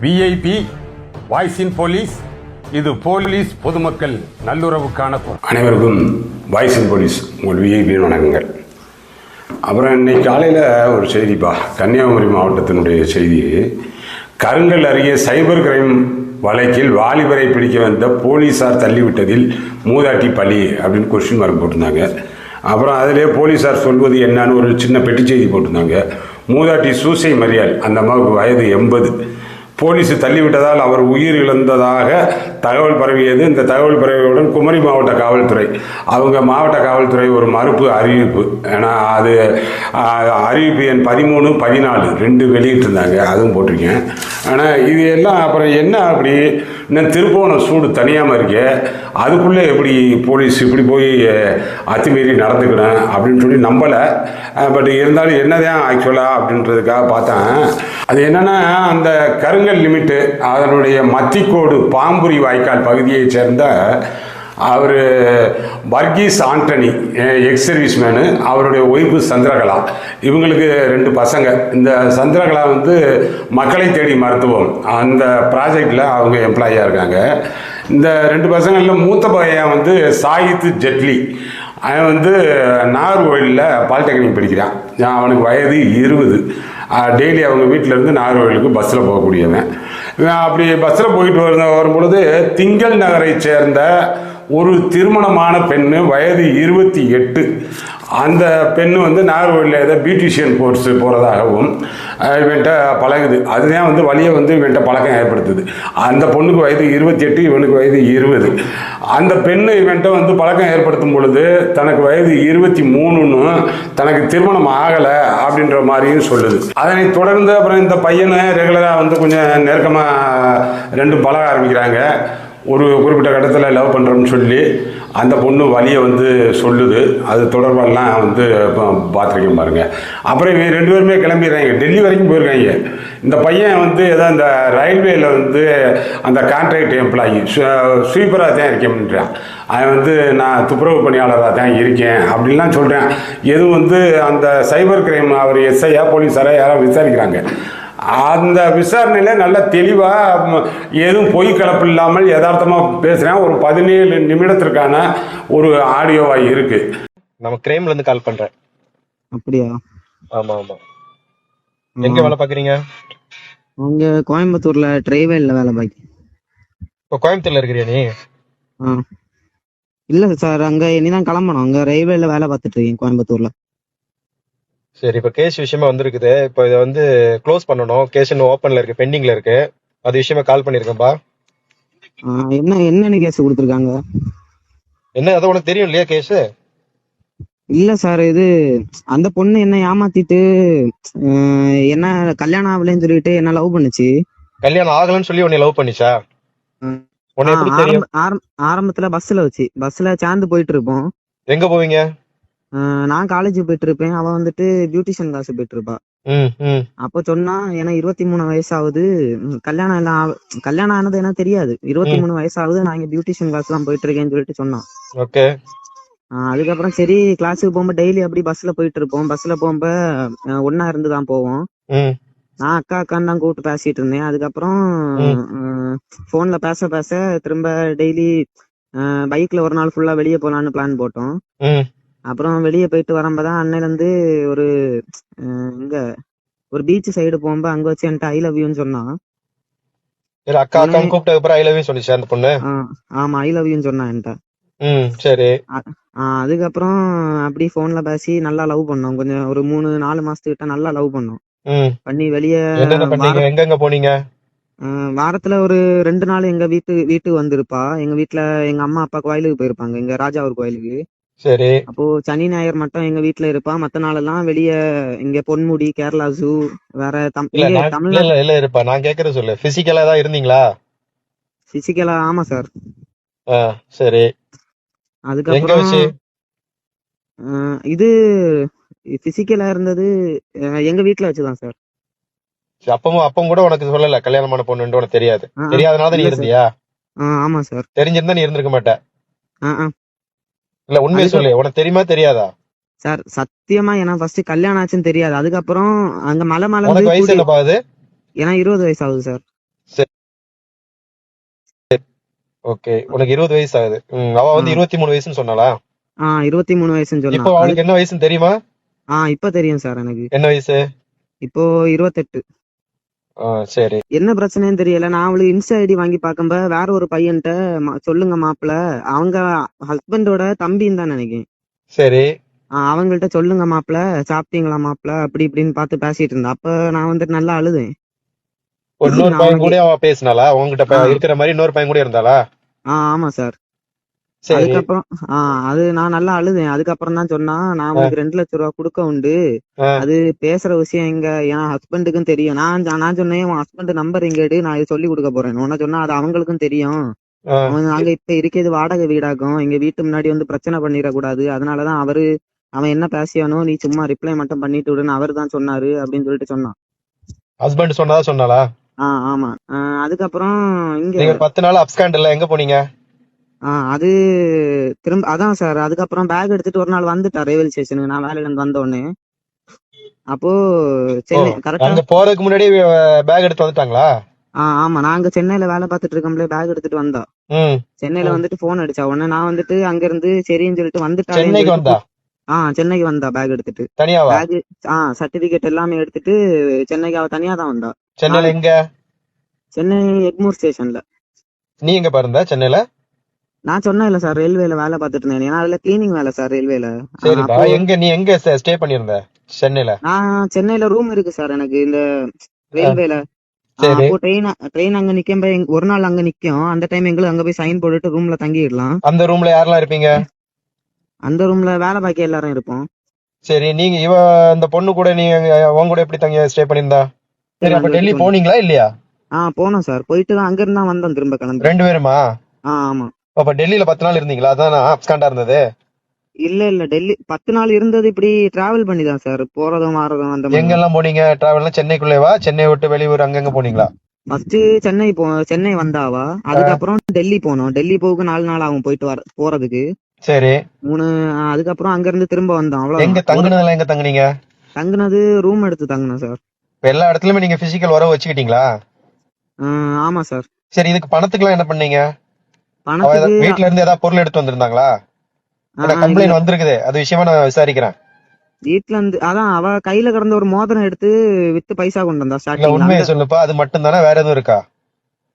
VIP voice இன் police. இது police பொதுமக்கள் நல்லுறவுக்கான குரல். அனைவருக்கும் வாய்ஸ் இன் போலீஸ் உங்கள் விஐபியின் வணக்கங்கள். அப்புறம் இன்னைக்கு காலையில் ஒரு செய்திப்பா, கன்னியாகுமரி மாவட்டத்தினுடைய செய்தி. கருங்கல் அருகே சைபர் கிரைம் வழக்கில் வாலிபரை பிடிக்க வந்த போலீஸார் தள்ளிவிட்டதில் மூதாட்டி பலி அப்படின்னு கொஸ்டின் மார்க் போட்டிருந்தாங்க. அப்புறம் அதிலே போலீஸார் சொல்வது என்னன்னு ஒரு சின்ன பெட்டி செய்தி போட்டிருந்தாங்க. மூதாட்டி சூசை மரியாள், அந்த அம்மாவுக்கு வயது 80. போலீஸ் தள்ளிவிட்டதால் அவர் உயிர் இழந்ததாக தகவல் பரவியது. இந்த தகவல் பரவியவுடன் குமரி மாவட்ட காவல்துறை, அவங்க மாவட்ட காவல்துறை ஒரு மறுப்பு அறிவிப்பு, ஏன்னா அது அறிவிப்பு எண் 13, 14 2 வெளியிட்டிருந்தாங்க, அதுவும் போட்டிருக்கேன். ஆனால் இது எல்லாம் அப்புறம் என்ன அப்படி இன்னும் திருப்போணம் சூடு தனியாமல் இருக்கே, அதுக்குள்ளே எப்படி போலீஸ் இப்படி போய் அத்துமீறி நடந்துக்கணும் அப்படின்னு சொல்லி நம்பலை. பட் இருந்தாலும் என்னதான் ஆக்சுவலாக அப்படின்றதுக்காக பார்த்தேன். அது என்னென்னா, அந்த கருங்கல் லிமிட்டு அதனுடைய மத்திக்கோடு பாம்புரி வாய்க்கால் பகுதியைச் சேர்ந்த அவர் வர்கீஸ் ஆண்டனி, எக்ஸ் சர்வீஸ்மேனு, அவருடைய ஒய்ஃபு சந்திரகலா, இவங்களுக்கு 2 பசங்க. இந்த சந்திரகலா வந்து மக்களை தேடி மருத்துவம் அந்த ப்ராஜெக்டில் அவங்க எம்ப்ளாயியாக இருக்காங்க. இந்த 2 பசங்களில் மூத்த பையன் வந்து சாகித் ஜெட்லி, அவன் வந்து நாகர்கோவிலில் பாலிடெக்னிக் படிக்கிறான். அவனுக்கு வயது 20. டெய்லி அவங்க வீட்டிலேருந்து நாகர்கோவிலுக்கு பஸ்ஸில் போகக்கூடியவன். அப்படி பஸ்ஸில் போயிட்டு வரும்பொழுது திங்கள் நகரை சேர்ந்த ஒரு திருமணமான பெண்ணு, வயது 28. அந்த பெண்ணு வந்து நாகர்கோவிலில் ஏதோ பியூட்டிஷியன் கோர்ஸ் போகிறதாகவும் இவன்ட்ட பழகுது. அதுதான் வந்து வழியை வந்து இவன்ட்ட பழக்கம் ஏற்படுத்துது. அந்த பொண்ணுக்கு வயது 28, இவனுக்கு வயது 20. அந்த பெண்ணு இவன்ட்ட வந்து பழக்கம் ஏற்படுத்தும் பொழுது தனக்கு வயது 23ன்னு, தனக்கு திருமணம் ஆகலை அப்படின்ற மாதிரியும் சொல்லுது. அதனை தொடர்ந்து அப்புறம் இந்த பையனை ரெகுலராக வந்து கொஞ்சம் நெருக்கமாக 2 பழக ஆரம்பிக்கிறாங்க. ஒரு குறிப்பிட்ட கட்டத்தில் லவ் பண்ணுறோம்னு சொல்லி அந்த பொண்ணு வழியை வந்து சொல்லுது. அது தொடர்பெல்லாம் வந்து பார்த்துருக்கேன் பாருங்கள். அப்புறம் இவங்க 2 பேருமே கிளம்பிடுறாங்க, டெல்லி வரைக்கும் போயிருக்காங்க. இந்த பையன் வந்து ஏதோ இந்த ரயில்வேயில் வந்து அந்த கான்ட்ராக்ட் எம்ப்ளாயி ஸ்வீப்பராக தான் இருக்கேன்றான். அவன் வந்து நான் துப்புரவு பணியாளராக தான் இருக்கேன் அப்படின்லாம் சொல்கிறேன். எதுவும் வந்து அந்த சைபர் கிரைம் அவர் எஸ்ஐயா போலீஸாராக யாராவது விசாரிக்கிறாங்க. அந்த விசாரணையில் நல்ல தெளிவாக எதுவும் பொய் கலப்பு இல்லாமல் யதார்த்தமாக பேசுகிறேன். ஒரு 17 நிமிடத்திற்கான ஒரு ஆடியோவாக இருக்குது. நம்ம கிரைம்லேருந்து கால் பண்ணுறேன். அப்படியா? ஆமாம் ஆமாம். எங்கே வேலை பார்க்குறீங்க? அங்கே கோயம்புத்தூர்ல ட்ரைவேல்ல வேலை பார்க்க. இப்போ கோயம்புத்தூர்ல இருக்கிறியா நீ? இல்லை சார், அங்கே இனிதான் கிளம்பணும். அங்கே ரயில்வேல வேலை பார்த்துட்டு இருக்கேன் கோயம்புத்தூர்ல. சரி, இப்போ கேஸ் விஷயமா வந்திருக்குது. இப்போ இதை வந்து க்ளோஸ் பண்ணணும். கேஸ் இன்னும் ஓப்பன்ல இருக்கு, பெண்டிங்ல இருக்கு. அது விஷயமா கால் பண்ணியிருக்கேன்பா. என்னன்னு கேஸ் கொடுத்துருக்காங்க? என்ன, அது உனக்கு தெரியும் இல்லையா கேஸ்? இல்ல சார், இது அந்த பொண்ணு என்ன ஏமாத்திட்டு என்ன கல்யாணம் ஆகலன்னு சொல்லிட்டு என்ன லவ் பண்ணுச்சு. கல்யாணம் ஆகலன்னு சொல்லி உன்னை லவ் பண்ணிச்சா? உன்னை எப்படி தெரியும்? ஆரம்பத்துல பஸ்ல சேர்ந்து போயிட்டு இருப்போம். எங்க போவீங்க? நான் காலேஜ் போயிட்டு இருப்பேன், அவ வந்துட்டு பியூட்டிஷியன் கிளாஸ் போயிட்டு இருப்பா. அப்போ சொன்னா, ஏன்னா 23 வயசு ஆகுது, கல்யாணம் ஆனது எனக்கு தெரியாது, 23 வயசு ஆகுது, நான் இங்க பியூட்டிஷியன் கிளாஸ் எல்லாம் போயிட்டு இருக்கேன்னு சொல்லிட்டு சொன்னான். அதுக்கப்புறம் சரி, கிளாஸுக்கு போகும்போது டெய்லி அப்படி பஸ்ல போயிட்டு இருப்போம். பஸ்ல போகும்போது ஒன்னா இருந்துதான் போவோம். நான் அக்கா அக்கான்னு தான் கூப்பிட்டு பேசிட்டு இருந்தேன். அதுக்கப்புறம் போன்ல பேச பேச திரும்ப டெய்லி பைக்ல ஒரு நாள் ஃபுல்லா வெளியே போலான்னு பிளான் போட்டோம். அப்புறம் வெளியே போயிட்டு வரும்போதான் அன்னையில இருந்து இங்க ஒரு பீச் சைடு போகும்போது அங்க வச்சு என்கிட்ட ஐ லவ் யூன்னு சொன்னான். ஆமா, ஐ லவ் யூன்னு சொன்னான் என்கிட்ட. அதுக்கப்புறம் அப்படி போன்ல பேசி நல்லா லவ் பண்ணோம். கொஞ்சம் ஒரு 3-4 மாசத்துக்கிட்ட நல்லா லவ் பண்ணோம். பண்ணி வெளியே வாரத்துல ஒரு 2 நாள் எங்க வீட்டுக்கு வந்திருப்பா. எங்க வீட்டுல எங்க அம்மா அப்பா கோயிலுக்கு போயிருப்பாங்க, எங்க ராஜாவூர் கோயிலுக்கு. சரி. அப்போ சனி ஞாயிறு மட்டும் எங்க வீட்டுல இருப்பா. மத்த நாள் எல்லாம் வெளிய இங்க பொன்முடி, கேரளா ஜூ, வேற தமிழ்நாடு இருப்பா. நான் கேக்குறது சொல்லு, பிசிக்கலா தான் இருந்தீங்களா? பிசிக்கலா? ஆமா சார். சரி. அதுக்கப்புறம் இது பிசிக்கலா இருந்தது எங்க வீட்டுல வச்சுதான் சார். அப்பவும் கூட உனக்கு சொல்லல கல்யாணமான பொண்ணு உனக்கு தெரியாது? தெரியாதனால நீ இருந்தியா? ஆமா சார். தெரிஞ்சிருந்தா நீ இருந்திருக்க மாட்ட. இல்ல உண்மையை சொல்லு, உனக்கு தெரியுமா தெரியாதா? சார் சத்தியமா எனக்கு ஃபர்ஸ்ட் கல்யாணம் ஆச்சுன்னு தெரியாது. அதுக்கப்புறம் அங்க மலை வயசு என்னப்பா அது? ஏன்னா 20 வயசு ஆகுது சார். ஓகே, உனக்கு 20 வயசு ஆகுது. அவ ஆ வந்து 23 வயசுன்னு சொன்னாளா? 23 வயசுன்னு சொன்னா. இப்போ அவளுக்கு என்ன வயசுன்னு தெரியுமா? இப்ப தெரியும் சார் எனக்கு. என்ன வயசு? இப்போ 28. சரி. என்ன பிரச்சனைன்னு தெரியல. நான் அவளுக்கு இன்ஸ்டா ஐடி வாங்கி பார்க்கும்ப வேற ஒரு பையன்ட்ட சொல்லுங்க மாப்பிள, அவங்க ஹஸ்பண்டோட தம்பின்னு தான் நினைக்கிறேன். சரி. அவங்கள்ட்ட சொல்லுங்க மாப்பிள, சாப்பிட்டீங்களா மாப்பிள, அப்படி இப்படின்னு பார்த்து பேசிட்டு இருந்தா. அப்ப நான் வந்துட்டு நல்லா அழுதேன். இன்னொரு பையன் அவனுக்கு கூட அவ பேசினாளா? உங்ககிட்ட ஆ இருக்கிற மாதிரி இன்னொரு பையன் கூட இருந்தாளா? ஆமா சார். சரி. அதுக்கப்புறம் அது நான் நல்லா அழுதேன். அதுக்கப்புறம் தான் சொன்னா, நான் அவனுக்கு 2 லட்சம் ரூபா கொடுக்க உண்டு. ஆ, அது பேசுற விஷயம் எங்க என் ஹஸ்பண்டுக்கும் தெரியும். நான் சொன்னேன், உன் ஹஸ்பண்ட் நம்பர் எங்க எடு, நான் இதை சொல்லி கொடுக்க போறேன். உன்ன சொன்னா அது அவங்களுக்கும் தெரியும். ஆ. நாங்க இப்ப இருக்கிறது வாடகை வீடாகும், எங்க வீட்டு முன்னாடி வந்து பிரச்சனை பண்ணிடக்கூடாது. அதனாலதான் அவன் என்ன பேசியானோ நீ சும்மா ரிப்ளை மட்டும் பண்ணிட்டு விடுன்னு அவர் தான் சொன்னாரு அப்படின்னு சொல்லிட்டு சொன்னான். ஹஸ்பண்ட் சொன்னதா சொன்னாளா? ஆமா. அதுக்கப்புறம் இங்க நீங்க 10 நாள் அப்ஸ்காண்ட் எங்க போனீங்க? அது திரும்ப அதான் சார். அதுக்கப்புறம் பேக் எடுத்துட்டு ஒரு நாள் வந்துட்டா ரயில்வே ஸ்டேஷனுக்கு, நான் வேலையில இருந்து வந்த உடனே. அப்போ சென்னை கரெக்டா. அங்க போறதுக்கு முன்னாடி பேக் எடுத்து வந்துட்டாங்களா? ஆமா, நாங்க சென்னையில வேலை பார்த்துட்டு இருக்கோம்ல, பேக் எடுத்துட்டு வந்தா. சென்னையில வந்துட்டு போன் அடிச்சா உடனே நான் வந்துட்டு அங்க இருந்து சரின்னு சொல்லிட்டு வந்துட்டாளேன்னு சென்னைக்கு சொல்லிட்டு வந்தா? சென்னைக்கு வந்தா பேக் எடுத்துட்டு. தனியாவா? பேக் சர்டிபிகேட் எல்லாமே எடுத்துட்டு சென்னைக்கு அவ தனியா தான் வந்தா. சென்னையில எங்க? சென்னை எக்மூர் ஸ்டேஷன்ல. நீ எங்க பாருந்த சென்னையில? நான் சொன்னேன் இல்ல சார், ரயில்வேல வேலை பார்த்துட்டு இருந்தேன். ஏன்னா அதுல கிளீனிங் வேலை சார் ரயில்வேல. சரிப்பா. அப்போ நீ எங்க ஸ்டே பண்ணிருந்த சென்னையில? நான் சென்னையில ரூம் இருக்கு சார் எனக்கு இந்த ரயில்வேல. சரி. அப்போ ட்ரெயின் அங்க நிக்கும் ஒரு நாள் அங்க நிக்கும். அந்த டைம் எங்களுக்கு அங்க போய் சைன் போட்டுட்டு ரூம்ல தங்கிடலாம். அந்த ரூம்ல யாரெல்லாம் இருப்பீங்க? அந்த ரூம்ல வேலை பாக்கி எல்லாரும் இருப்போம். சரி. நீங்க இந்த பொண்ணு கூட நீ உன் கூட எப்படி தங்கி ஸ்டே பண்ணிருந்தா? சரி, அப்ப டெல்லி வீட்டுக்கு போனீங்களா இல்லையா? போனோம் சார். போயிட்டு தான் அங்க இருந்தா வந்தோம் திரும்ப கிளம்பி. 2 பேருமா? ஆமா. அப்ப டெல்லியில 10 நாள் இருந்தீங்களா? அதான் அப்ஸ்காண்டா இருந்தது. இல்ல டெல்லி 10 நாள் இருந்தது. இப்படி டிராவல் பண்ணி தான் சார், போறதும் வாரதும் அந்த மாதிரி. எங்கெல்லாம் போனீங்க டிராவல்னா? சென்னைக்குள்ளேவா? சென்னை விட்டு வெளியூர் அங்கங்க போனீங்களா? ஃபர்ஸ்ட் சென்னை வந்தாவா. அதுக்கப்புறம் டெல்லி போனோம். டெல்லி போக 4 நாள் ஆகும் போயிட்டு போறதுக்கு. சரி. 3. அதுக்கப்புறம் அங்க இருந்து திரும்ப வந்தோம். எங்க அவ்வளவுதான். தங்குனதுல எங்க தங்குனீங்க? தங்குனது ரூம் எடுத்து தங்கினோம் சார். இப்ப எல்லா இடத்துலயுமே நீங்க பிசிக்கல் உறவு வச்சுக்கிட்டீங்களா? ஆமா சார். சரி, இதுக்கு பணத்துக்குலாம் என்ன பண்ணீங்க? பணத்துக்கு வீட்ல இருந்து ஏதாவது பொருள் எடுத்து வந்திருந்தாங்களா? இல்ல கம்ப்ளைண்ட் வந்திருக்குது, அது விஷயமா நான் விசாரிக்கிறேன். வீட்ல இருந்து அவ கையில கிடந்த ஒரு மோதிரம் எடுத்து வித்து பைசா கொண்டு வந்தா இல்ல, ஸ்டார்டிங்ல. உண்மையை சொல்லுப்பா. அது மட்டும் தானே? வேற எதுவும் இருக்கா?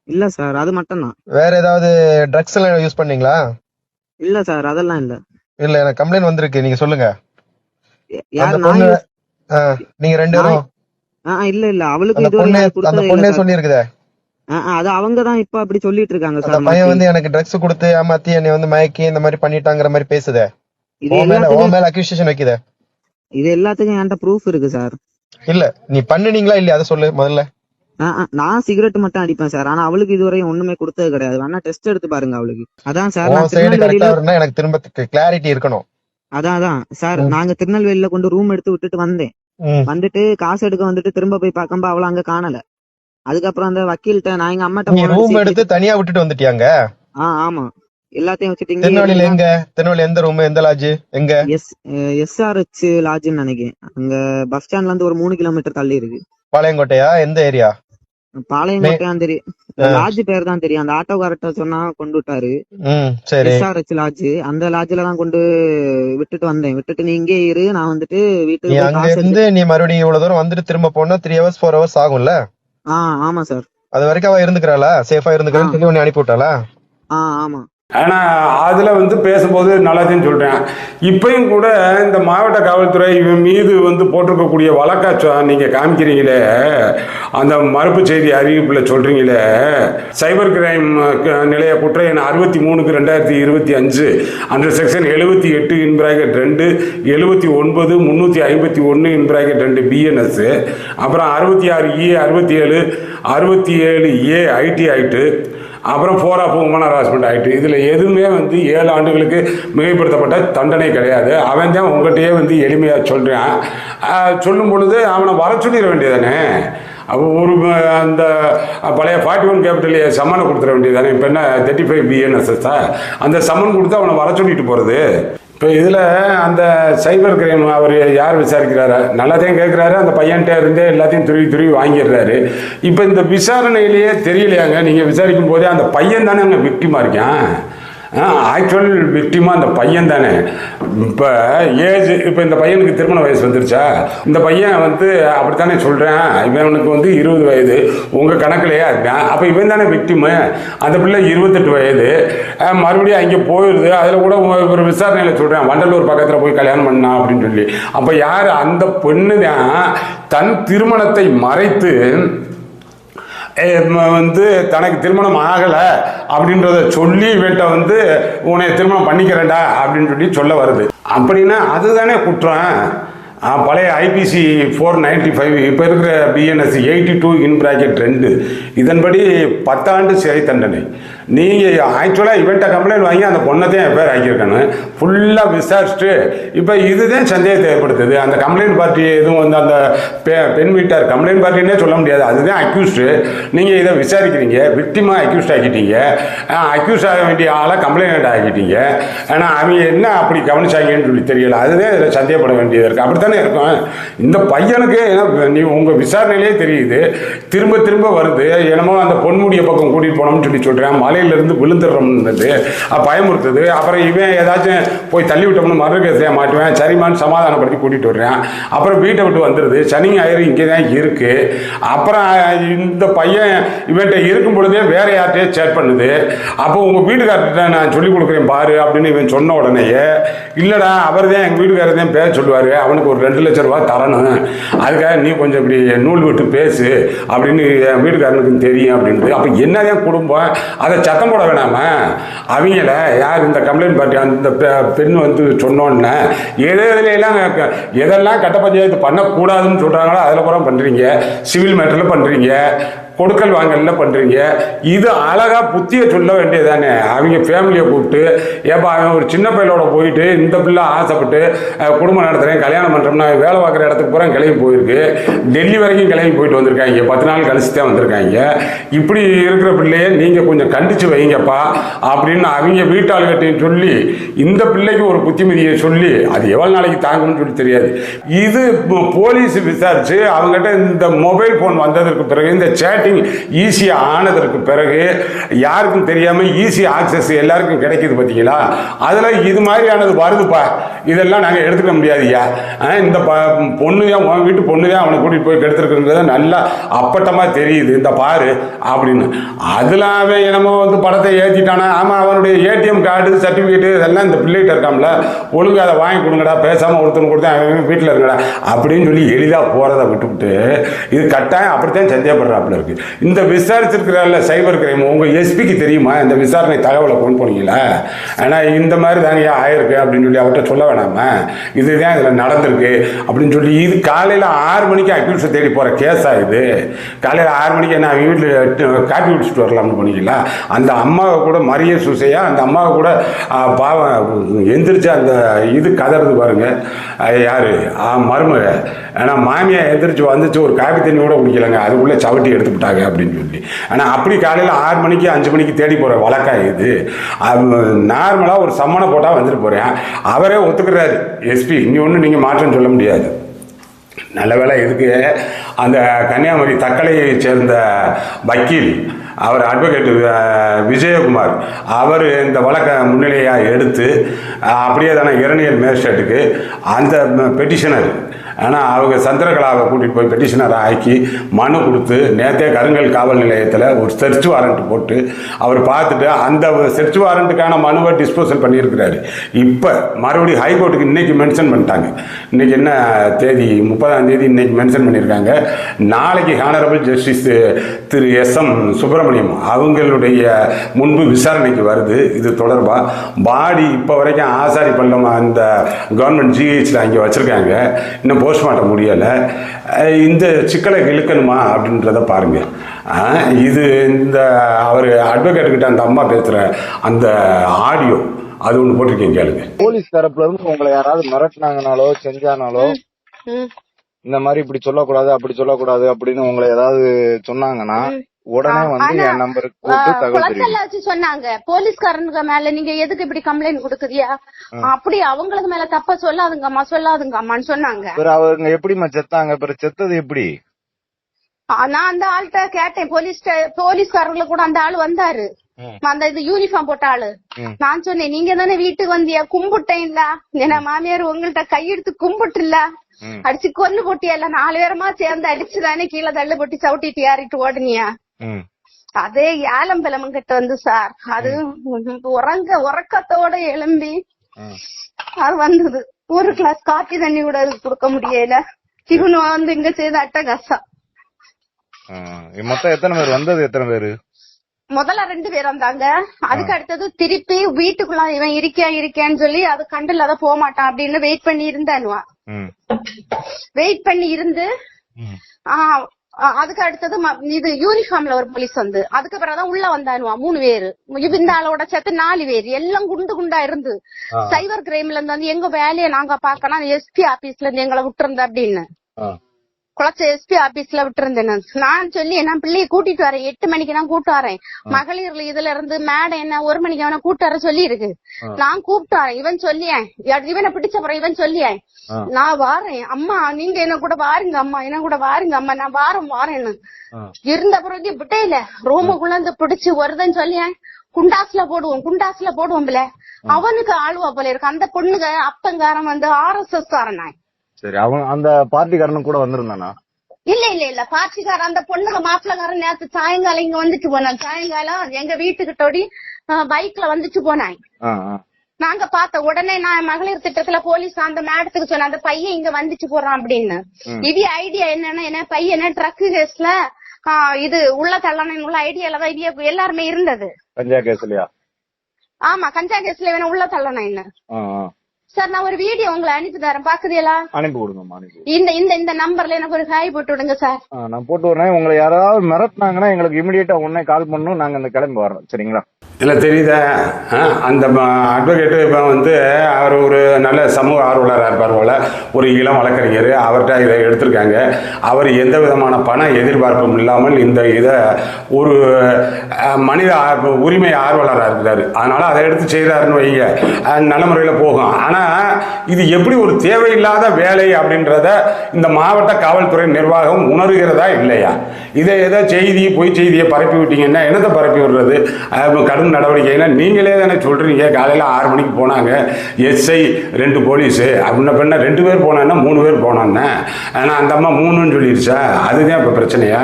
இல்ல சார், அது மட்டும் தான். வேற ஏதாவது ட்ரக்ஸ் எல்லாம் யூஸ் பண்ணீங்களா? இல்ல சார், அதெல்லாம் இல்ல. இல்ல, எனக்கு கம்ப்ளைண்ட் வந்திருக்கு, நீங்க சொல்லுங்க. யார்? அந்த நான் பொண்ணு நீங்க 2 பேரும் இல்ல அவளுக்கு அந்த இதுவரை பொண்ணே எனக்கு கொடுத்ததே இல்ல சார். சொல்லி இருக்குதே. அது அவங்கதான் இப்ப அப்படி சொல்லிட்டு இருக்காங்க அந்த சார். பையன் வந்து எனக்கு ட்ரக்ஸ் கொடுத்து ஏமாத்தி என்னை வந்து மயக்கி இந்த மாதிரி பண்ணிட்டாங்கிற மாதிரி பேசுதே. இது உன் எல்லாத்துக்கும் மேல அக்யூசேஷன் வைக்குதே. என்கிட்ட ப்ரூஃப் இருக்கு சார். இல்ல, நீ பண்ணுனீங்களா இல்லையா அதை சொல்லு முதல்ல. நான் சிகரெட் மட்டும் அடிப்பேன் சார். ஆனா அவளுக்கு இதுவரை ஒண்ணுமே கொடுத்தது கிடையாது. வேணா டெஸ்ட் எடுத்து பாருங்க அவளுக்கு. அதான் சார், நான் சைடு கரெக்டா திருநெல்வேலியில இருந்தா எனக்கு திரும்ப கிளாரிட்டி இருக்கணும். அதான் சார், நாங்க திருநெல்வேலியில கொண்டு ரூம் எடுத்து விட்டுட்டு வந்தேன். வந்துட்டு காசு எடுக்க வந்துட்டு திரும்ப போய் பார்க்கும்போது அவள அங்க காணல. அதுக்கப்புறம் அந்த வக்கீல்கிட்ட நான் எங்க அம்மாட்ட ரூம் எடுத்து தனியா விட்டுட்டு வந்துட்டியாங்க? ஆமா, எல்லாத்தையும் வச்சுட்டீங்க. திருநெல்வேலியில எங்க? திருநெல்வேலி எந்த ரூம், எந்த லாட்ஜ், எங்க? SRH லாட்ஜ்னு நினைக்கிறேன். அங்க பஸ் ஸ்டாண்ட்ல இருந்து ஒரு 3 கிலோமீட்டர் தள்ளி இருக்கு. பாளையங்கோட்டையா? எந்த ஏரியா? பாளையங்கோட்டையான் தெரியும். லாட்ஜ் பேர் தான் தெரியும். அந்த ஆட்டோக்காரர்ட்ட சொன்னா கொண்டு விட்டாரு. சரி. SRH lodge. அந்த லாட்ஜ்ல தான் கொண்டு விட்டுட்டு வந்தேன். விட்டுட்டு நீ இங்கே இரு, நான் வந்துட்டு வீட்டுக்கு போய் அங்க காசு இருந்து நீ மறுபடியும் இவ்வளவு தூரம் வந்துட்டு திரும்ப போனா 3 hours 4 hours ஆகும்ல? ஆமா சார். அது வரைக்கும் அவ இருந்துக்கிறாளா? சேஃபா இருந்துக்கிறான்னு சொல்லி உன்னை அனுப்பி விட்டாளா? ஆமா. ஆனால் அதில் வந்து பேசும்போது நல்லாத்தையும் சொல்கிறேன். இப்பயும் கூட இந்த மாவட்ட காவல்துறை இவன் மீது வந்து போட்டிருக்கக்கூடிய வழக்காச்சும் நீங்கள் காமிக்கிறீங்களே, அந்த மறுப்பு செய்தி அறிவிப்பில் சொல்கிறீங்களே, சைபர் கிரைம் நிலைய குற்ற எண் 63/2025 அந்த செக்ஷன் 78(2) 79 351(2) BNS, அப்புறம் 66E 67 67A ஐடி ஆக்டு, அப்புறம் 4 ஆஃப் உமன் ஹராஸ்மெண்ட் ஆக்ட். இதில் எதுவுமே வந்து 7 ஆண்டுகளுக்கு மிகைப்படுத்தப்பட்ட தண்டனை கிடையாது. அவன் தான் உங்கள்கிட்டயே வந்து எளிமையாக சொல்கிறான். சொல்லும் பொழுது அவனை வர சொல்லிட வேண்டியதானே. ஒரு அந்த பழைய 41 கேபிட்டலையே சம்மனை கொடுத்துட வேண்டியதானே. இப்போ என்ன 35 BNSS அந்த சம்மன் கொடுத்து அவனை வர சொல்லிட்டு போகிறது. இப்போ இதில் அந்த சைபர் கிரைம் அவர் யார் விசாரிக்கிறாரா நல்லாத்தையும் கேட்குறாரு, அந்த பையன்கிட்ட இருந்தே எல்லாத்தையும் துருவி வாங்கிடுறாரு. இப்போ இந்த விசாரணையிலேயே தெரியலையாங்க, நீங்கள் விசாரிக்கும் போதே அந்த பையன் தானே அங்கே விக்டிமாக இருக்கான். ஆக்சுவல் விக்டிமாக அந்த பையன் தானே. இப்போ ஏஜ் இப்போ இந்த பையனுக்கு திருமண வயசு வந்துருச்சா? இந்த பையன் வந்து அப்படித்தானே சொல்கிறேன், இவனுக்கு வந்து 20 வயது, உங்கள் கணக்கிலேயே இருக்கான். அப்போ இவன் தானே விக்டிமு. அந்த பிள்ளை 28 வயது, மறுபடியும் அங்கே போயிடுது. அதில் கூட ஒரு விசாரணையில் சொல்கிறேன், வண்டலூர் பக்கத்தில் போய் கல்யாணம் பண்ணா அப்படின்னு சொல்லி. அப்போ யார்? அந்த பெண்ணு தான் தன் திருமணத்தை மறைத்து வந்து தனக்கு திருமணம் ஆகலை அப்படின்றத சொல்லி இவன்ட்ட வந்து உன்னை திருமணம் பண்ணிக்கிறேன்டா அப்படின்னு சொல்லி சொல்ல வருது. அப்படின்னா அதுதானே குற்றம். பழைய ஐபிசி 495, இப்போ இருக்கிற பிஎன்எஸ் 82(2) இதன்படி 10 ஆண்டு சிறை தண்டனை. நீங்கள் ஆக்சுவலாக இவன்ட்ட கம்ப்ளைண்ட் வாங்கி அந்த பொண்ணத்தையும் எஃப்ஐஆர் ஆக்கியிருக்கணும். ஃபுல்லாக விசாரிச்சுட்டு இப்போ இதுதான் சந்தேகத்தை ஏற்படுத்துது. அந்த கம்ப்ளைண்ட் பார்ட்டி எதுவும் வந்து அந்த பெண் வீட்டார் கம்ப்ளைண்ட் பார்ட்டின்னே சொல்ல முடியாது, அதுதான் அக்யூஸ்டு. நீங்கள் இதை விசாரிக்கிறீங்க, விக்டிமாக அக்யூஸ்ட் ஆக்கிட்டீங்க. அக்யூஸ்ட் ஆக வேண்டிய ஆளாக கம்ப்ளைண்ட் ஆக்கிட்டீங்க. ஆனால் அவங்க என்ன அப்படி கவனிச்சாங்கன்னு சொல்லி தெரியல. அதுதான் இதில் சந்தேகப்பட வேண்டியது இருக்குது. அப்படித்தானே இருக்கும். இந்த பையனுக்கு நீ உங்கள் விசாரணையிலே தெரியுது, திரும்ப திரும்ப வருது. என்னமோ அந்த பொன்முடிய பக்கம் கூட்டிகிட்டு போனோம்னு சொல்லி சொல்கிறேன், மலையிலிருந்து விழுந்துடுறோம்னது பயமுறுத்துது. அப்புறம் இவன் ஏதாச்சும் போய் தள்ளி விட்டோம்னு மறுகதையை மாட்டுவேன், சரிமான்னு சமாதானப்படுத்தி கூட்டிகிட்டு வர்றேன். அப்புறம் வீட்டை விட்டு வந்துடுது. சனி ஞாயிறு இங்கே தான் இருக்குது. அப்புறம் இந்த பையன் இவன்கிட்ட இருக்கும் பொழுதே வேற யார்கிட்டயே சேட் பண்ணுது. அப்போ உங்கள் வீட்டுக்கார்ட்ட நான் சொல்லிக் கொடுக்குறேன் பாரு அப்படின்னு இவன் சொன்ன உடனேயே, இல்லைடா அவர் தான் எங்கள் வீட்டுக்காரர் தான் பேச சொல்லுவார், அவனுக்கு ஒரு 2 லட்சம் ரூபா தரணும், அதுக்காக நீ கொஞ்சம் இப்படி நூல் விட்டு பேசு அப்படின்னு என் வீட்டுக்காரனுக்கு தெரியும் அப்படின்றது. அப்போ என்னதான் குடும்பம், அதை சத்தம் போட வேணாமா? அவங்கள யார் இந்த கம்ப்ளைண்ட் பார்ட்டி அந்த பெண் வந்து சொன்னோன்னே எதெல்லாம் கட்ட பஞ்சாயத்து பண்ணக்கூடாதுன்னு சொல்கிறாங்களோ அதில் பூரா பண்ணுறீங்க, சிவில் மேட்டரில் பண்ணுறீங்க, கொடுக்கல் வாங்கல பண்ணுறீங்க. இது அழகாக புத்தியை சொல்ல வேண்டியதானே. அவங்க ஃபேமிலியை கூப்பிட்டு, ஏப்பா அவன் ஒரு சின்ன பையலோட போயிட்டு இந்த பிள்ளை ஆசைப்பட்டு குடும்பம் நடத்துகிறேன் கல்யாணம் பண்ணுறோம்னா வேலை பார்க்குற இடத்துக்கு பூரா கிளம்பி போயிருக்கு, டெல்லி வரைக்கும் கிளம்பி போயிட்டு வந்திருக்காங்க, 10 நாள் கழிச்சு தான் வந்திருக்காங்க. இப்படி இருக்கிற பிள்ளைய நீங்கள் கொஞ்சம் கண்டித்து வைங்கப்பா அப்படின்னு அவங்க வீட்டாளுகிட்டையும் சொல்லி இந்த பிள்ளைக்கு ஒரு புத்திமதியை சொல்லி, அது எவ்வளோ நாளைக்கு தாங்கணும்னு சொல்லி தெரியாது. இது போலீஸ் விசாரித்து அவங்ககிட்ட இந்த மொபைல் ஃபோன் வந்ததற்கு பிறகு, இந்த சேட்டிங் ஈஸியாக ஆனதற்கு பிறகு, யாருக்கும் தெரியாமல் ஈஸி ஆக்சஸ் எல்லாருக்கும் கிடைக்கிது பார்த்தீங்களா? அதில் இது மாதிரியானது வருதுப்பா, இதெல்லாம் நாங்கள் எடுத்துக்க முடியாதுயா. இந்த பொண்ணு தான், உன் வீட்டு பொண்ணு தான் அவனை கூட்டிகிட்டு போய் கெடுத்துருக்குங்கிறத நல்லா அப்பட்டமாக தெரியுது, இந்த பாரு அப்படின்னு. அதில் அவன் என்னமோ வந்து படத்தை ஏற்றிட்டானா, ஆமாம் அவனுடைய ஏடிஎம் கார்டு சர்டிஃபிகேட்டு இதெல்லாம் இந்த பிள்ளைகிட்ட இருக்காமல, ஒழுங்கு அதை வாங்கி கொடுங்கடா, பேசாமல் ஒருத்தனுக்கு கொடுத்தா அவன் வீட்டில் இருக்கடா அப்படின்னு சொல்லி எளிதாக போகிறத விட்டுவிட்டு, இது கட்டாயம் அப்படித்தான் சந்தேகப்படுறாப்புல இருக்குது. இந்த விசாரிச்சிருக்கிறால சைபர் கிரைம், உங்கள் எஸ்பிக்கு தெரியுமா இந்த விசாரணை தகவலை கொண்டு போனீங்களா? ஆனால் இந்த மாதிரி தாங்க ஆயிருக்கு அப்படின்னு சொல்லி அவர்கிட்ட சொல்ல வேணாமா? இதுதான் இதில் நடந்திருக்கு அப்படின்னு சொல்லி. இது காலையில் 6 மணிக்கு அக்யூஸை தேடி போகிற கேஸாக இது. காலையில் 6 மணிக்கு என்ன அவங்க வீட்டில் காப்பி குடிச்சிட்டு வரலாம்னு போனீங்களா? அந்த அம்மாவை கூட மரிய சூசையா அந்த அம்மாவை கூட பாவம் எந்திரிச்சு அந்த இது கதறது பாருங்க, யார் மருமக. ஆனால் மாமியா எந்திரிச்சு வந்துச்சு, ஒரு காப்பி தண்ணி கூட குடிக்கலைங்க, அதுக்குள்ளே சவட்டி எடுத்துக்கிட்டாங்க அப்படின்னு சொல்லி. ஆனால் அப்படி காலையில் 6 மணிக்கு 5 மணிக்கு தேடி போகிற வழக்கா இது? நார்மலாக ஒரு சம்மனை போட்டால் வந்துட்டு போகிறேன், அவரே ஒத்துக்கிறாரு எஸ்பி. இனி ஒன்றும் நீங்கள் மாற்றம் சொல்ல முடியாது. நல்ல வேளை இதுக்கு அந்த கன்னியாகுமரி தக்கலையை சேர்ந்த வக்கீல், அவர் அட்வொகேட் விஜயகுமார், அவர் இந்த வழக்கை முன்னிலையாக எடுத்து அப்படியே தானே இரணியல் மேஜிஸ்ட்ரேட்டுக்கு அந்த பெட்டிஷனர், ஆனால் அவங்க சந்திரகலாவை கூட்டிகிட்டு போய் பெட்டிஷனரை ஆக்கி மனு கொடுத்து நேற்றே கருங்கல் காவல் நிலையத்தில் ஒரு சர்ச் வாரண்ட் போட்டு அவர் பார்த்துட்டு அந்த சர்ச் வாரண்ட்டுக்கான மனுவை டிஸ்போசல் பண்ணியிருக்கிறாரு. இப்போ மறுபடியும் ஹைகோர்ட்டுக்கு இன்றைக்கி மென்ஷன் பண்ணிட்டாங்க. இன்றைக்கி என்ன தேதி? 30ஆம் தேதி இன்றைக்கி மென்ஷன் பண்ணியிருக்காங்க. நாளைக்கு ஹானரபிள் ஜஸ்டிஸ் திரு SM சுப்பிரமணியம் அவங்களுடைய முன்பு விசாரணைக்கு வருது. இது தொடர்பாக பாடி இப்போ வரைக்கும் ஆசாரி பள்ளம் அந்த கவர்மெண்ட் GHல அங்கே வச்சுருக்காங்க, இன்னும் போஸ்ட்மார்ட்டம் முடியலை. இந்த சிக்கலை இழுக்கணுமா அப்படின்றத பாருங்க. இது இந்த அவர் அட்வொகேட்டுக்கிட்ட அந்த அம்மா பேசுகிற அந்த ஆடியோ அது ஒன்று போட்டிருக்கேன் கேளுங்க. போலீஸ் தரப்புல இருந்து உங்களை யாராவது மிரட்டினாங்கனாலோ செஞ்சானாலோ, இந்த மாதிரி இப்படி சொல்லக்கூடாது அப்படி சொல்லக்கூடாது அப்படின்னு உங்களை ஏதாவது சொன்னாங்கன்னா உடனே வந்து என் நம்பருக்கு கூப்பிட்டு தகவல் குளத்தல்ல தெரியும். வச்சு சொன்னாங்க, போலீஸ்காரனுக்கு மேல நீங்க எதுக்கு இப்படி கம்ப்ளைண்ட் கொடுக்குறியா, அப்படி அவங்களுக்கு மேல தப்ப சொல்லாதுங்கம்மான்னு சொன்னாங்க. அவங்க எப்படிமா செத்தாங்க? செத்தது எப்படி? நான் அந்த ஆள்கிட்ட கேட்டேன், போலீஸ்காரங்களை கூட அந்த ஆளு வந்தாரு, அந்த இது யூனிஃபார்ம் போட்ட ஆளு. நான் சொன்னேன், நீங்க தானே வீட்டுக்கு வந்தியா, கும்பிட்டேன் இல்ல, ஏன்னா மாமியார் உங்கள்ட்ட கையெடுத்து கும்பிட்டு இல்ல, அடிச்சு கொண்டு போட்டியா இல்ல, 4 பேரமா சேர்ந்து அடிச்சுதானே கீழே தள்ளு போட்டி சவுட்டிட்டு ஏறிட்டு ஓடுனியா. அதே ஏலம்பலம் கிட்ட வந்து சார், அது உறக்கத்தோட எழும்பி அது வந்தது. ஒரு கிளாஸ் காப்பி தண்ணி கூட அதுக்கு கொடுக்க முடியல. இவனு வந்து இங்க செய்த அட்டகாசம். மொத்தம் எத்தனை பேர் வந்தது? எத்தனை பேரு? முதல்ல 2 பேர் வந்தாங்க. அதுக்கு அடுத்தது திருப்பி வீட்டுக்குள்ள இவன் இருக்கேன்னு சொல்லி அது கண்டுல அதை போக மாட்டான் அப்படின்னு வெயிட் பண்ணி இருந்தானுவா. வெயிட் பண்ணி இருந்து அதுக்கு அடுத்தது இது யூனிஃபார்ம்ல ஒரு போலீஸ் வந்து அதுக்கு பிறகுதான் உள்ள வந்தானுவா 3 பேரு. இந்த ஆளோட சேர்த்து 4 பேர், எல்லாம் குண்டா இருந்து சைபர் கிரைம்ல இருந்து வந்து எங்க வேலையை நாங்க பாக்கணும், எஸ்பி ஆபீஸ்ல இருந்து எங்களை விட்டுருந்த அப்படின்னு குளச்ச எஸ்பி ஆபீஸ்ல விட்டுருந்தேன். நான் சொல்லி நான் பிள்ளைய கூட்டிட்டு வரேன், 8 மணிக்கு நான் கூட்டு வரேன், மகளிர்ல இதுல இருந்து மேடம் என்ன 1 மணிக்கு அவனை கூட்டு வர சொல்லி இருக்கு. நான் கூப்பிட்டு வரேன், இவன் சொல்லியேன், இவனை பிடிச்ச பிறகு இவன் சொல்லியேன், நான் வாரேன் அம்மா, நீங்க என்ன கூட வாருங்க அம்மா, என்ன கூட வாருங்க அம்மா, நான் வாரேன்னு இருந்த பிறகு விட்டையில ரூமுக்குள்ள இருந்து பிடிச்சு வருதுன்னு சொல்லியேன். குண்டாஸ்ல போடுவோம் பிள்ளை, அவனுக்கு ஆளுவா போல இருக்கு. அந்த பொண்ணுங்க அப்பங்காரன் வந்து RSS காரனா. சரி, அவன் அந்த பார்ட்டிக்காரனும் கூட வந்திருந்தானா? இல்ல பார்ட்டிக்காரன் அந்த பொண்ணுங்க மாப்பிள்ளக்காரன் நேத்து சாயங்காலம் இங்க வந்துட்டு போனான். சாயங்காலம் எங்க வீட்டுக்கிட்டோடி பைக்ல வந்துட்டு போனான். நாங்க பார்த்த உடனே நான் மகளிர் திட்டத்துல போலீஸ் அந்த மேடத்துக்கு சொன்ன, அந்த பையன் இங்க வந்துட்டு போறான் அப்படின்னு. இது ஐடியா என்ன பையன் ட்ரக் கேஸ்ல இது உள்ள தள்ளணும் உள்ள ஐடியால தான் இது எல்லாருமே இருந்தது. கஞ்சா கேஸ்லயா? ஆமா, கஞ்சா கேஸ்ல வேணும் உள்ள தள்ளணும் என்ன. சார், நான் ஒரு வீடியோ உங்களை அனுப்பி தரேன், பாக்குறீங்களா? அனுப்பி கொடுங்கம்மா. இந்த நம்பர்ல எனக்கு ஒரு ஹாய் போட்டு விடுங்க சார். நான் போட்டு வரேன். உங்களை யாராவது மிரட்டினாங்கன்னா எங்களுக்கு இமிடியேட்டா உடனே கால் பண்ணணும், நாங்க அந்த கிளம்பி வர்றோம். சரிங்களா? இல்லை தெரியுதா, அந்த அட்வொகேட்டு இப்போ வந்து அவர் ஒரு நல்ல சமூக ஆர்வலராக இருப்பார் போல், ஒரு இளம் வழக்கறிஞர், அவர்கிட்ட இதை எடுத்திருக்காங்க. அவர் எந்த விதமான பண எதிர்பார்ப்பும் இல்லாமல் இந்த இதை ஒரு மனித உரிமை ஆர்வலராக இருக்கிறார். அதனால் அதை எடுத்து செய்கிறாருன்னு வைங்க, நல்ல முறையில் போகும். ஆனால் இது எப்படி ஒரு தேவையில்லாத வேலை அப்படின்றத இந்த மாவட்ட காவல்துறை நிர்வாகம் உணர்கிறதா இல்லையா? இதை ஏதோ பொய் செய்தியை பரப்பி விட்டீங்கன்னா என்னத்தை பரப்பி விடுறது? கடும் நடவடிக்கைன்னா நீங்களே தானே சொல்றீங்க. காலையில் 6 மணிக்கு போனாங்க, SI 2 போலீஸு அப்படின்ன பெண்ண 2 பேர் போனான்னா 3 பேர் போனான்னா, ஆனால் அந்த அம்மா 3ன்னு சொல்லிடுச்சா? அதுதான் இப்போ பிரச்சனையா?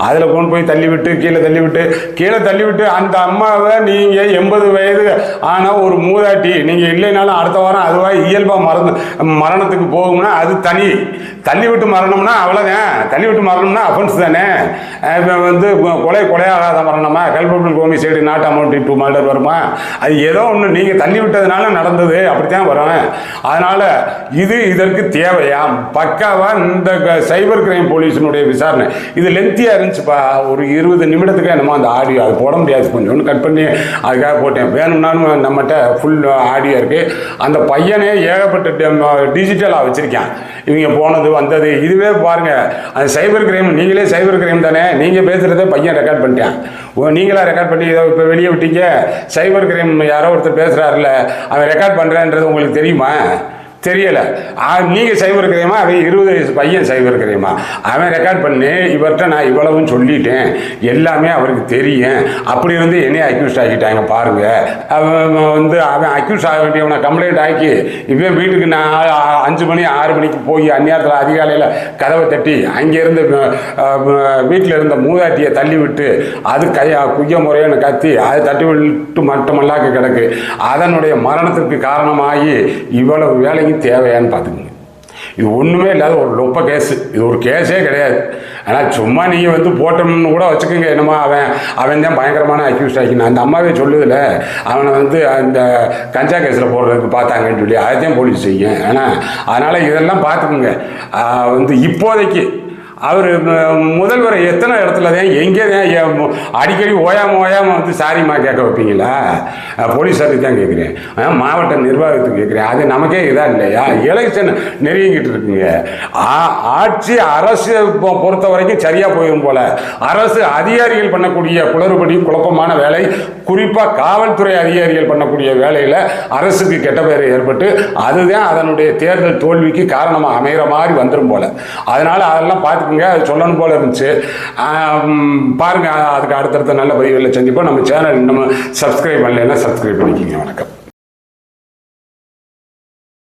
அதில் கொண்டு போய் கீழே தள்ளி விட்டு அந்த அம்மாவை நீங்கள் 80 வயது ஆனால் ஒரு மூதாட்டி நீங்கள் இல்லைனாலும் அடுத்த வாரம் அதுவாக இயல்பாக மரணத்துக்கு போகும்னா அது தனி. தள்ளிவிட்டு மரணம்னா அவ்வளோதான். தள்ளிவிட்டு மரணம்னா அஃபென்ஸ் தானே. இப்போ வந்து கொலையாகாத மரணமா, culpable homicide not amount to murder வருமா? அது ஏதோ ஒன்று நீங்கள் தள்ளி விட்டதுனால நடந்தது, அப்படித்தான் வரும். அதனால் இதற்கு தேவையா? பக்காவாக இந்த சைபர் கிரைம் போலீஸினுடைய விசாரணை இது லென்த்தியாக இருந்துச்சுப்பா. ஒரு 20 நிமிடத்துக்கு என்னமோ அந்த ஆடியோ அது போட முடியாது, கொஞ்சம் கட் பண்ணி அதுக்காக போட்டேன். வேணும்னாலும் நம்மகிட்ட ஃபுல் ஆடியோ இருக்குது. அந்த பையனே ஏகப்பட்ட டிஜிட்டலாக வச்சுருக்கேன், இவங்க போனது வந்தது. இதுவே பாருங்கள், அது சைபர் கிரைம். நீங்களே சைபர் கிரைம் தானே, நீங்கள் பேசுகிறத பையன் ரெக்கார்ட் பண்ணிட்டேன். நீங்களா ரெக்கார்ட் பண்ணி இதை இப்போ வெளியே விட்டீங்க. சைபர் கிரைம் யாரோ ஒருத்தர் பேசுகிறாருல, அவன் ரெக்கார்ட் பண்ணுறேன்றது உங்களுக்கு தெரியுமா? தெரியலை. நீங்கள் சைபர் கிரைமா? அவன் 20 வயசு பையன் சைபர் கிரைமா? அவன் ரெக்கார்ட் பண்ணி இவர்கிட்ட நான் இவ்வளவும் சொல்லிட்டேன், எல்லாமே அவருக்கு தெரியும், அப்படி இருந்து என்னையே அக்யூஸ்ட் ஆக்கிட்டாங்க பாருங்கள். அவன் அக்யூஸ்ட் ஆக வேண்டியவனை கம்ப்ளைண்ட் ஆக்கி இவன் வீட்டுக்கு நான் 5 மணி 6 மணிக்கு போய் அந்நேரத்தில் அதிகாலையில் கதவை தட்டி அங்கேருந்து வீட்டில் இருந்த மூதாட்டியை தள்ளி விட்டு அது குய்ய முறையான கத்தி அதை தட்டி விட்டு மட்டுமல்லாக்க கிடக்கு. அதனுடைய மரணத்திற்கு காரணமாகி இவ்வளவு வேலைக்கு தேவையான்னு பார்த்துக்கோங்க. இது ஒன்றுமே இல்லாத ஒரு லொப்ப கேஸு. இது ஒரு கேஸே கிடையாது. ஆனால் சும்மா நீங்கள் வந்து போட்டோம்னு கூட வச்சுக்கோங்க. என்னமோ அவன் தான் பயங்கரமான அக்யூஸ்ட் ஆகிக்கணும். அந்த அம்மாவே சொல்லுதில்ல, அவனை வந்து அந்த கஞ்சா கேஸில் போடுறதுக்கு பார்த்தாங்கன்னு சொல்லி அதைத்தான் போலீஸ் செய்யும். ஆனால் அதனால் இதெல்லாம் பார்த்துக்குங்க. வந்து இப்போதைக்கு அவர் முதல்வரை எத்தனை இடத்துல தான் எங்கே தான் அடிக்கடி ஓயாமல் வந்து சாரிம்மா கேட்க வைப்பீங்களா? போலீஸாருக்கு தான் கேட்குறேன், மாவட்ட நிர்வாகத்துக்கு கேட்குறேன். அது நமக்கே இதாக இல்லையா? எலெக்ஷன் நெருங்கிக்கிட்டு இருக்குங்க. ஆட்சி அரசு பொறுத்த வரைக்கும் சரியாக போயிடும் போல, அரசு அதிகாரிகள் பண்ணக்கூடிய குளறுபடி குழப்பமான வேலை, குறிப்பாக காவல்துறை அதிகாரிகள் பண்ணக்கூடிய வேலையில் அரசுக்கு கெட்ட பெயர் ஏற்பட்டு அதுதான் அதனுடைய தேர்தல் தோல்விக்கு காரணமாக அமைகிற மாதிரி வந்துடும் போல. அதனால் அதெல்லாம் பார்த்துக்குங்க, அது சொல்லணும் போல இருந்துச்சு. பாருங்கள், அதுக்கு அடுத்தடுத்த நல்ல பதிவுகளில் சந்திப்போம். நம்ம சேனல் நம்ம சப்ஸ்கிரைப் பண்ணலைன்னா சப்ஸ்கிரைப் பண்ணிக்கோங்க. வணக்கம்.